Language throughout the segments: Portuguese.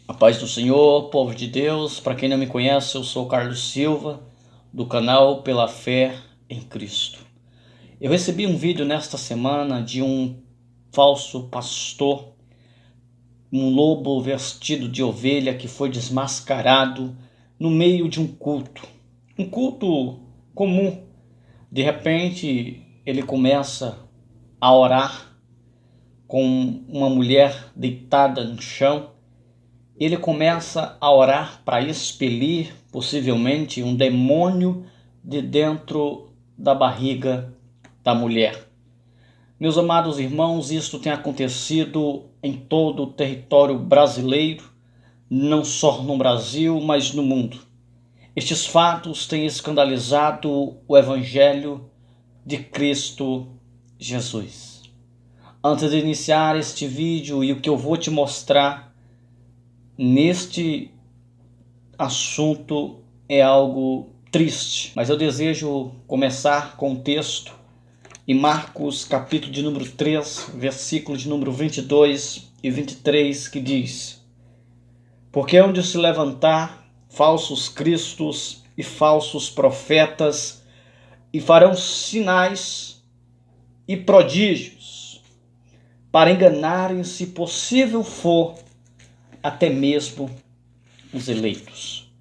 A paz do Senhor, povo de Deus. Para quem não me conhece, eu sou Carlos Silva, do canal Pela Fé em Cristo. Eu recebi um vídeo nesta semana de um falso pastor, um lobo vestido de ovelha que foi desmascarado no meio de um culto comum. De repente, ele começa a orar com uma mulher deitada no chão. Ele começa a orar para expelir, possivelmente, um demônio de dentro da barriga da mulher. Meus amados irmãos, isto tem acontecido em todo o território brasileiro, não só no Brasil, mas no mundo. Estes fatos têm escandalizado o Evangelho de Cristo Jesus. Antes de iniciar este vídeo e o que eu vou te mostrar neste assunto é algo triste, mas eu desejo começar com um texto em Marcos capítulo de número 3, versículos de número 22 e 23, que diz: Porque onde se levantar falsos cristos e falsos profetas, e farão sinais e prodígios, para enganarem, se possível for, até mesmo os eleitos.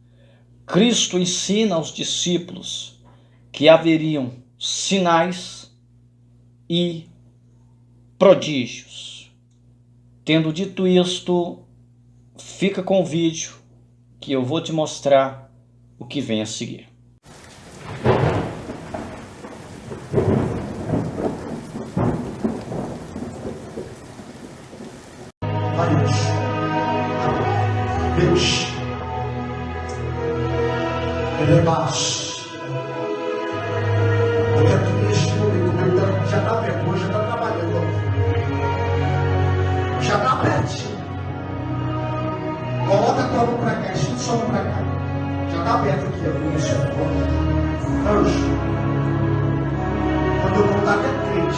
Cristo ensina aos discípulos que haveriam sinais e prodígios. Tendo dito isto, fica com o vídeo que eu vou te mostrar o que vem a seguir. Deus, Ele é baixo. Eu quero que neste momento, já está perto, hoje já está trabalhando, já está pertinho. Coloca a tua mão para cá, estica sua mão para cá. Já está perto aqui, ó, isso. Anjo, quando eu contar até 3,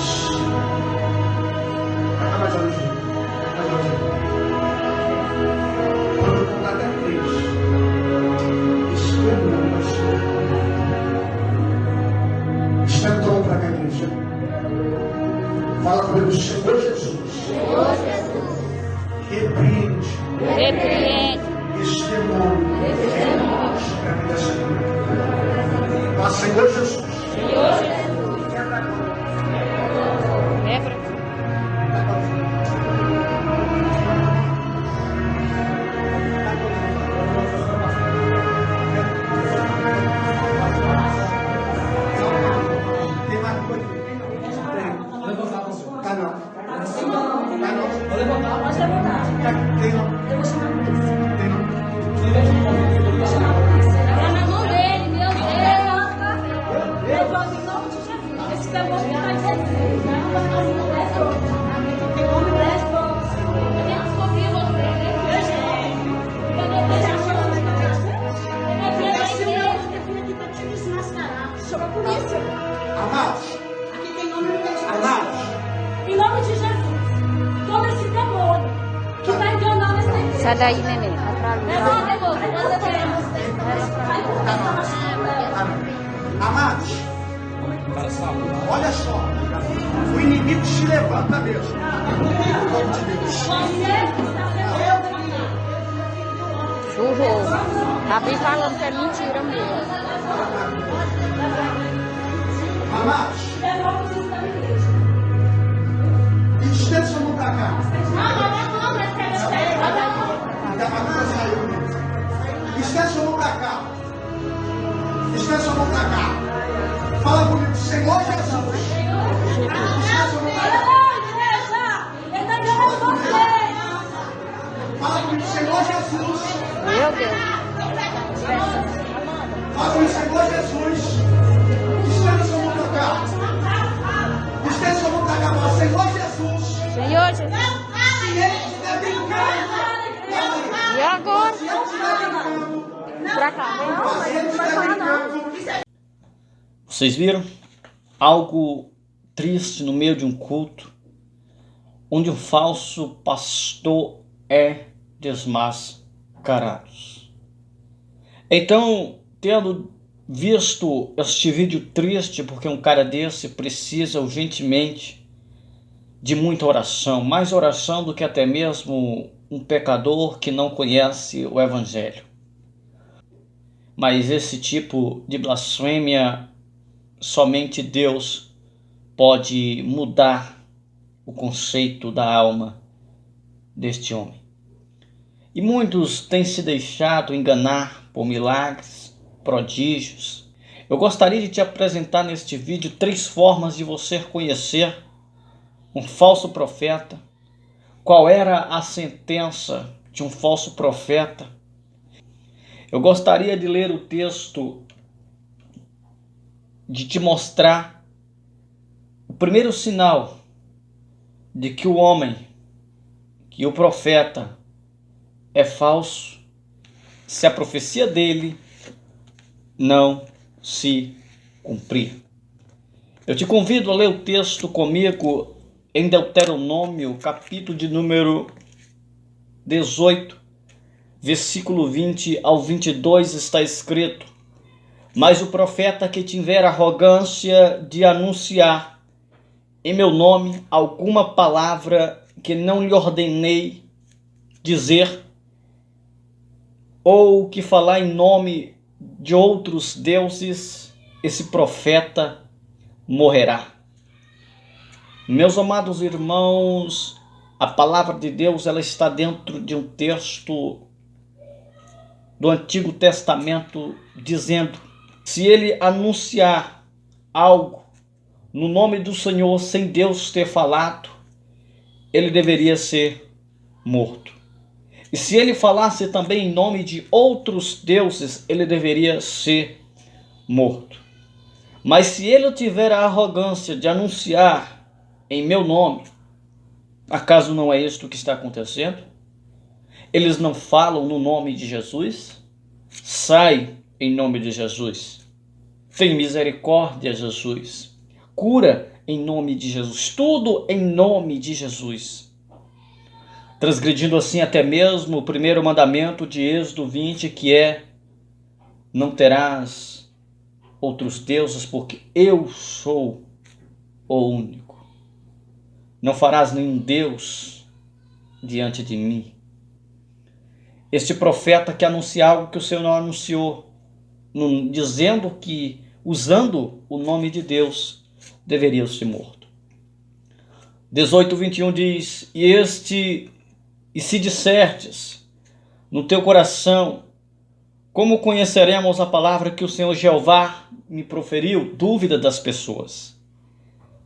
vai cá mais longe. Quando eu contar até 3, estenda tua mão para cá, igreja. Fala comigo, Senhor Jesus. Senhor Jesus, Repreende esse demônio sobre a vida dessa vida. Mas, Senhor Jesus. Senhor Jesus, Quebra agora. Tem mais coisa? Tem. Levantar você. Tá não. Tá não. Vou levantar. pode levantar. Tem não. Eu vou chamar a polícia. Tem não. Vou chamar a polícia. Tá na mão dele, meu Deus. Levanta em nome de Jesus. Esse demônio está em Jesus. Não vai fazer um resto. Tem nome resto. Eu tenho que ouvir você. Chama a polícia. Amados. Aqui tem nome de Jesus. Amados. Em nome de Jesus. Todo esse demônio que está enganando essa igreja. Sai daí, neném. Amados, olha só, o inimigo se levanta mesmo. Em nome de Deus. Churro. Tá bem falando que é mentira mesmo. Amados, estenda sua mão pra cá. A câmera saiu. Estenda sua mão pra cá. Estenda sua mão pra cá. Fala comigo, Senhor Jesus. Estenda sua mão pra cá. Fala comigo, Senhor Jesus. Meu Deus. Fala comigo, Senhor Jesus. Estenda sua mão pra cá. Estenda sua mão pra cá. Fala, Senhor Jesus. Senhor Jesus. Se ele estiver brincando, E agora? se ele estiver brincando, Pra cá. se ele estiver brincando, Vocês viram? Algo triste no meio de um culto, onde um falso pastor é desmascarado. mascarados. Então, tendo visto este vídeo triste, porque um cara desse precisa urgentemente de muita oração, mais oração do que até mesmo um pecador que não conhece o Evangelho. Mas esse tipo de blasfêmia, somente Deus pode mudar o conceito da alma deste homem. E muitos têm se deixado enganar por milagres, prodígios. Eu gostaria de te apresentar neste vídeo 3 formas de você conhecer um falso profeta, qual era a sentença de um falso profeta. Eu gostaria de ler o texto, de te mostrar o primeiro sinal de que o homem, que o profeta é falso, se a profecia dele não se cumprir. Eu te convido a ler o texto comigo em Deuteronômio, capítulo de número 18, versículo 20 ao 22, está escrito: Mas o profeta que tiver arrogância de anunciar em meu nome alguma palavra que não lhe ordenei dizer, ou que falar em nome de outros deuses, esse profeta morrerá. Meus amados irmãos, a palavra de Deus ela está dentro de um texto do Antigo Testamento dizendo: se ele anunciar algo no nome do Senhor sem Deus ter falado, ele deveria ser morto. E se ele falasse também em nome de outros deuses, ele deveria ser morto. Mas se ele tiver a arrogância de anunciar em meu nome, acaso não é isto que está acontecendo? Eles não falam no nome de Jesus? Sai em nome de Jesus. Tem misericórdia, Jesus. Cura em nome de Jesus. Tudo em nome de Jesus. Transgredindo assim até mesmo o primeiro mandamento de Êxodo 20, que é: não terás outros deuses, porque eu sou o único. Não farás nenhum Deus diante de mim. Este profeta que anuncia algo que o Senhor não anunciou, dizendo que, usando o nome de Deus, deveria ser morto. 18:21 diz: E se dissertes no teu coração, como conheceremos a palavra que o Senhor Jeová me proferiu? Dúvida das pessoas.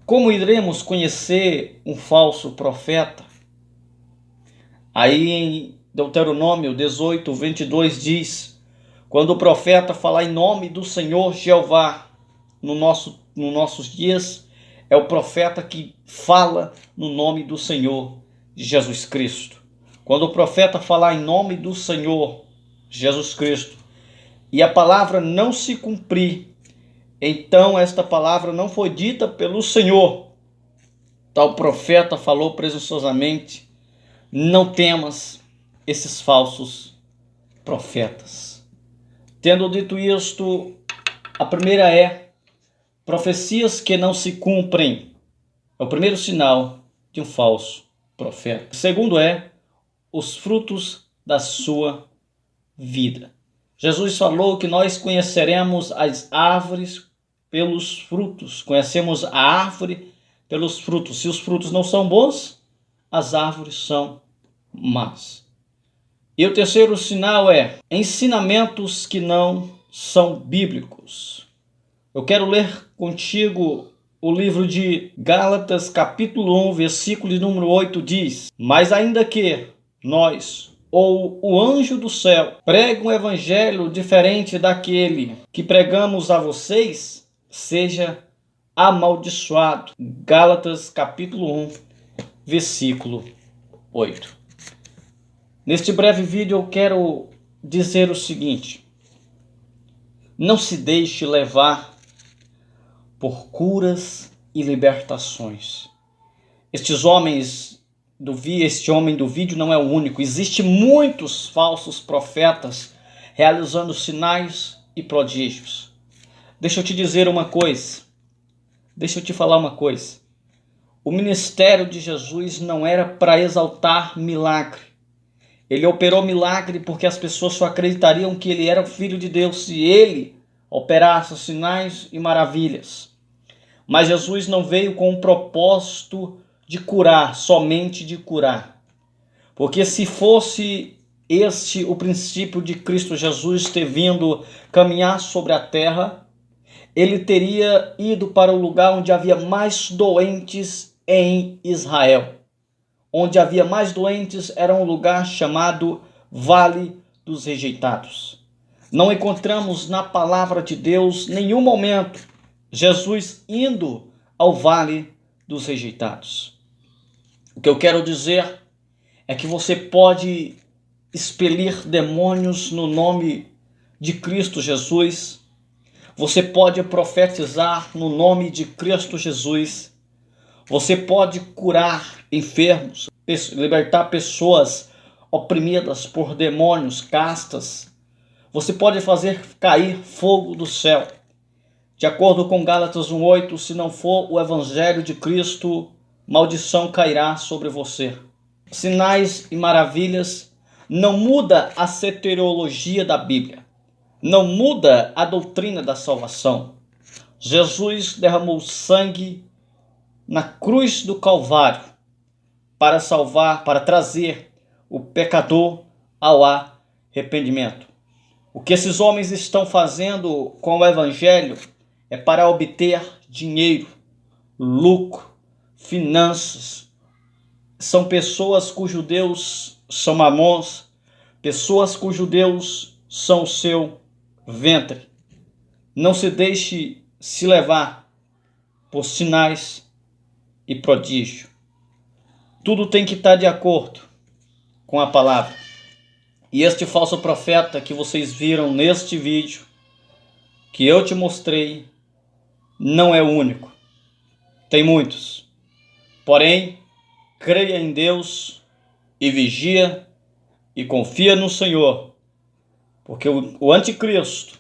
Como iremos conhecer um falso profeta? Aí em Deuteronômio 18:22 diz: quando o profeta falar em nome do Senhor Jeová, nos nossos dias, é o profeta que fala no nome do Senhor Jesus Cristo. Quando o profeta falar em nome do Senhor Jesus Cristo e a palavra não se cumprir, então esta palavra não foi dita pelo Senhor. Tal profeta falou presunçosamente: não temas esses falsos profetas. Tendo dito isto, a primeira é profecias que não se cumprem. É o primeiro sinal de um falso profeta. O segundo é os frutos da sua vida. Jesus falou que nós conheceremos as árvores pelos frutos. Conhecemos a árvore pelos frutos. Se os frutos não são bons, as árvores são más. E o terceiro sinal é ensinamentos que não são bíblicos. Eu quero ler contigo o livro de Gálatas, capítulo 1, versículo de número 8, diz: mas ainda que nós, ou o anjo do céu, pregue um evangelho diferente daquele que pregamos a vocês, seja amaldiçoado. Gálatas, capítulo 1, versículo 8. Neste breve vídeo eu quero dizer o seguinte: não se deixe levar por curas e libertações. Estes homens este homem do vídeo não é o único. Existem muitos falsos profetas realizando sinais e prodígios. Deixa eu te dizer uma coisa. Deixa eu te falar uma coisa. O ministério de Jesus não era para exaltar milagre. Ele operou milagre porque as pessoas só acreditariam que ele era o Filho de Deus se ele operasse sinais e maravilhas. Mas Jesus não veio com o propósito de curar, somente de curar. Porque se fosse este o princípio de Cristo Jesus ter vindo caminhar sobre a terra, ele teria ido para o lugar onde havia mais doentes em Israel. Onde havia mais doentes era um lugar chamado Vale dos Rejeitados. Não encontramos na palavra de Deus nenhum momento Jesus indo ao Vale dos Rejeitados. O que eu quero dizer é que você pode expelir demônios no nome de Cristo Jesus. Você pode profetizar no nome de Cristo Jesus. Você pode curar enfermos, libertar pessoas oprimidas por demônios, castas. Você pode fazer cair fogo do céu. De acordo com Gálatas 1:8, se não for o evangelho de Cristo, maldição cairá sobre você. Sinais e maravilhas não muda a soteriologia da Bíblia. Não muda a doutrina da salvação. Jesus derramou sangue na cruz do Calvário para salvar, para trazer o pecador ao arrependimento. O que esses homens estão fazendo com o evangelho é para obter dinheiro, lucro, finanças. São pessoas cujo Deus são mamons, pessoas cujo Deus são o seu ventre. Não se deixe se levar por sinais e prodígio. Tudo tem que estar de acordo com a palavra. E este falso profeta que vocês viram neste vídeo, que eu te mostrei, não é o único. Tem muitos. Porém, creia em Deus e vigia e confia no Senhor, porque o anticristo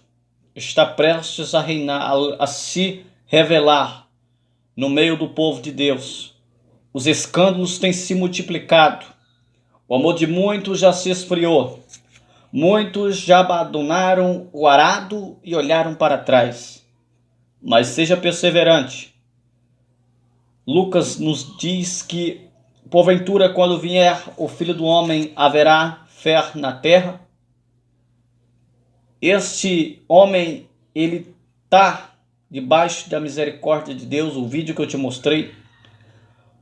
está prestes a reinar, a se revelar no meio do povo de Deus. Os escândalos têm se multiplicado. O amor de muitos já se esfriou. Muitos já abandonaram o arado e olharam para trás. Mas seja perseverante. Lucas nos diz que, porventura, quando vier o Filho do Homem, haverá fé na terra? Este homem, ele está debaixo da misericórdia de Deus, o vídeo que eu te mostrei,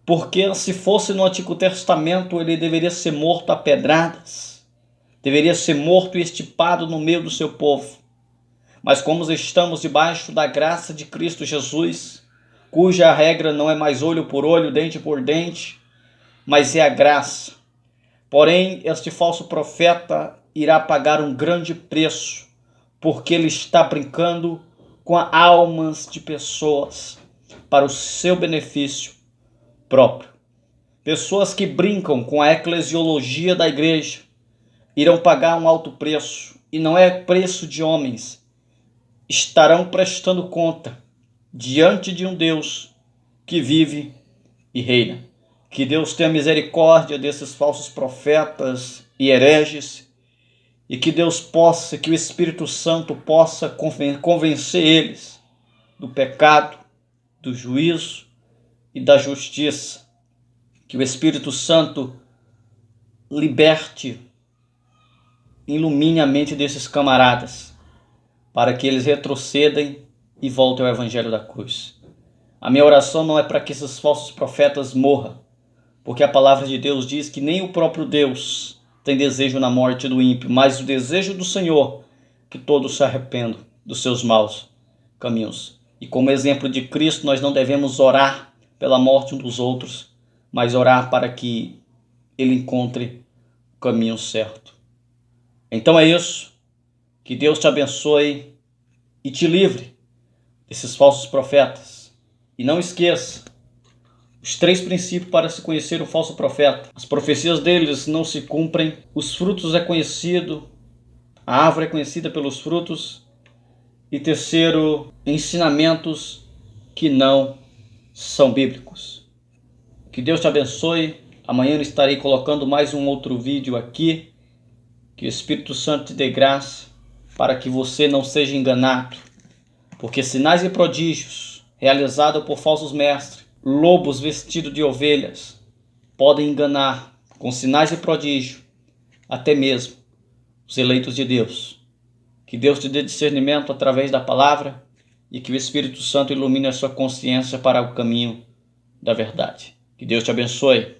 porque se fosse no Antigo Testamento, ele deveria ser morto a pedradas, deveria ser morto e estipado no meio do seu povo. Mas como estamos debaixo da graça de Cristo Jesus, cuja regra não é mais olho por olho, dente por dente, mas é a graça. Porém, este falso profeta irá pagar um grande preço, porque ele está brincando com as almas de pessoas para o seu benefício próprio. Pessoas que brincam com a eclesiologia da igreja irão pagar um alto preço, e não é preço de homens. Estarão prestando conta diante de um Deus que vive e reina. Que Deus tenha misericórdia desses falsos profetas e hereges, e que Deus possa, que o Espírito Santo possa convencer eles do pecado, do juízo e da justiça. Que o Espírito Santo liberte, ilumine a mente desses camaradas, para que eles retrocedem e voltem ao Evangelho da Cruz. A minha oração não é para que esses falsos profetas morram, porque a palavra de Deus diz que nem o próprio Deus tem desejo na morte do ímpio, mas o desejo do Senhor que todos se arrependam dos seus maus caminhos. E como exemplo de Cristo, nós não devemos orar pela morte um dos outros, mas orar para que ele encontre o caminho certo. Então é isso. Que Deus te abençoe e te livre desses falsos profetas. E não esqueça, Os 3 princípios para se conhecer o falso profeta. As profecias deles não se cumprem, os frutos é conhecido, a árvore é conhecida pelos frutos. E terceiro, ensinamentos que não são bíblicos. Que Deus te abençoe. Amanhã eu estarei colocando mais um outro vídeo aqui. Que o Espírito Santo te dê graça para que você não seja enganado. Porque sinais e prodígios realizados por falsos mestres, lobos vestidos de ovelhas, podem enganar com sinais e prodígios até mesmo os eleitos de Deus. Que Deus te dê discernimento através da palavra e que o Espírito Santo ilumine a sua consciência para o caminho da verdade. Que Deus te abençoe.